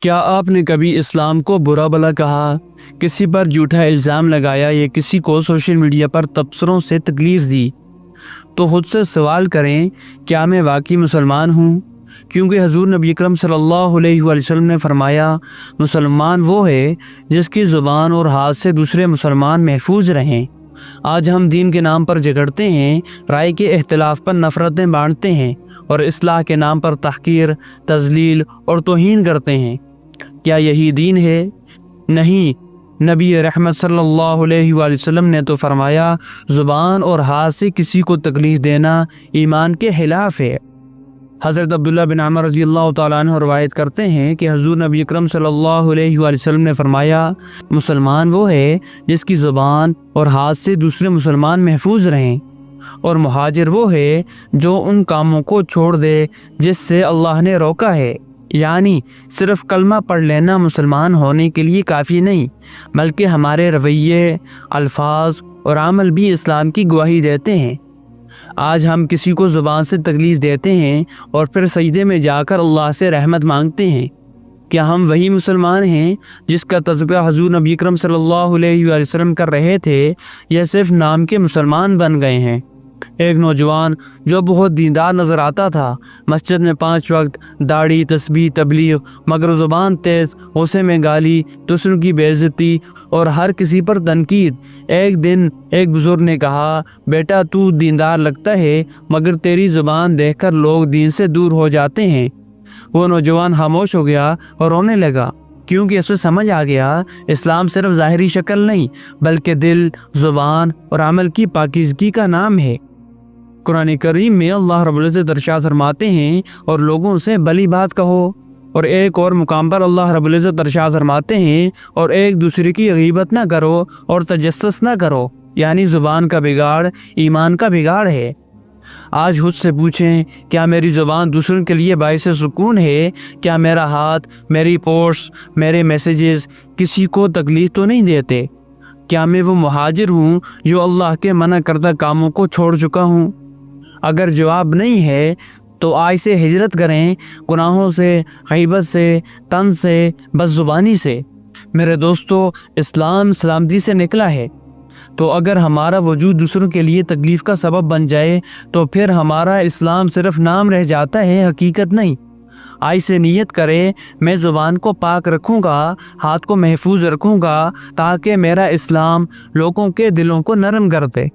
کیا آپ نے کبھی اسلام کو برا بھلا کہا، کسی پر جھوٹا الزام لگایا یا کسی کو سوشل میڈیا پر تبصروں سے تکلیف دی؟ تو خود سے سوال کریں، کیا میں واقعی مسلمان ہوں؟ کیونکہ حضور نبی اکرم صلی اللہ علیہ وآلہ وسلم نے فرمایا، مسلمان وہ ہے جس کی زبان اور ہاتھ سے دوسرے مسلمان محفوظ رہیں۔ آج ہم دین کے نام پر جھگڑتے ہیں، رائے کے اختلاف پر نفرتیں بانٹتے ہیں اور اصلاح کے نام پر تحقیر، تذلیل اور توہین کرتے ہیں۔ کیا یہی دین ہے؟ نہیں، نبی رحمت صلی اللہ علیہ وآلہ وسلم نے تو فرمایا، زبان اور ہاتھ سے کسی کو تکلیف دینا ایمان کے خلاف ہے۔ حضرت عبداللہ بن عمر رضی اللہ تعالیٰ عنہ روایت کرتے ہیں کہ حضور نبی اکرم صلی اللہ علیہ وآلہ وسلم نے فرمایا، مسلمان وہ ہے جس کی زبان اور ہاتھ سے دوسرے مسلمان محفوظ رہیں، اور مہاجر وہ ہے جو ان کاموں کو چھوڑ دے جس سے اللہ نے روکا ہے۔ یعنی صرف کلمہ پڑھ لینا مسلمان ہونے کے لیے کافی نہیں، بلکہ ہمارے رویے، الفاظ اور عمل بھی اسلام کی گواہی دیتے ہیں۔ آج ہم کسی کو زبان سے تکلیف دیتے ہیں اور پھر سجدے میں جا کر اللہ سے رحمت مانگتے ہیں۔ کیا ہم وہی مسلمان ہیں جس کا تذکرہ حضور نبی اکرم صلی اللہ علیہ وآلہ وسلم کر رہے تھے، یا صرف نام کے مسلمان بن گئے ہیں؟ ایک نوجوان جو بہت دیندار نظر آتا تھا، مسجد میں 5 وقت، داڑھی، تسبیح، تبلیغ، مگر زبان تیز، غصے میں گالی، دوسروں کی بے عزتی اور ہر کسی پر تنقید۔ ایک دن ایک بزرگ نے کہا، بیٹا تو دیندار لگتا ہے مگر تیری زبان دیکھ کر لوگ دین سے دور ہو جاتے ہیں۔ وہ نوجوان خاموش ہو گیا اور رونے لگا، کیونکہ اسے سمجھ آ گیا اسلام صرف ظاہری شکل نہیں بلکہ دل، زبان اور عمل کی پاکیزگی کا نام ہے۔ قرآن کریم میں اللہ رب العزت ارشاد فرماتے ہیں، اور لوگوں سے بھلی بات کہو، اور ایک اور مقام پر اللہ رب العزت ارشاد فرماتے ہیں، اور ایک دوسرے کی غیبت نہ کرو اور تجسس نہ کرو، یعنی زبان کا بگاڑ ایمان کا بگاڑ ہے۔ آج خود سے پوچھیں، کیا میری زبان دوسروں کے لیے باعث سکون ہے؟ کیا میرا ہاتھ، میری پوسٹ، میرے میسیجز کسی کو تکلیف تو نہیں دیتے؟ کیا میں وہ مہاجر ہوں جو اللہ کے منع کردہ کاموں کو چھوڑ چکا ہوں؟ اگر جواب نہیں ہے تو آج سے ہجرت کریں، گناہوں سے، غیبت سے، طنز سے، بد زبانی سے۔ میرے دوستو، اسلام سلامتی سے نکلا ہے، تو اگر ہمارا وجود دوسروں کے لیے تکلیف کا سبب بن جائے تو پھر ہمارا اسلام صرف نام رہ جاتا ہے، حقیقت نہیں۔ آج سے نیت کرے، میں زبان کو پاک رکھوں گا، ہاتھ کو محفوظ رکھوں گا، تاکہ میرا اسلام لوگوں کے دلوں کو نرم کر دے۔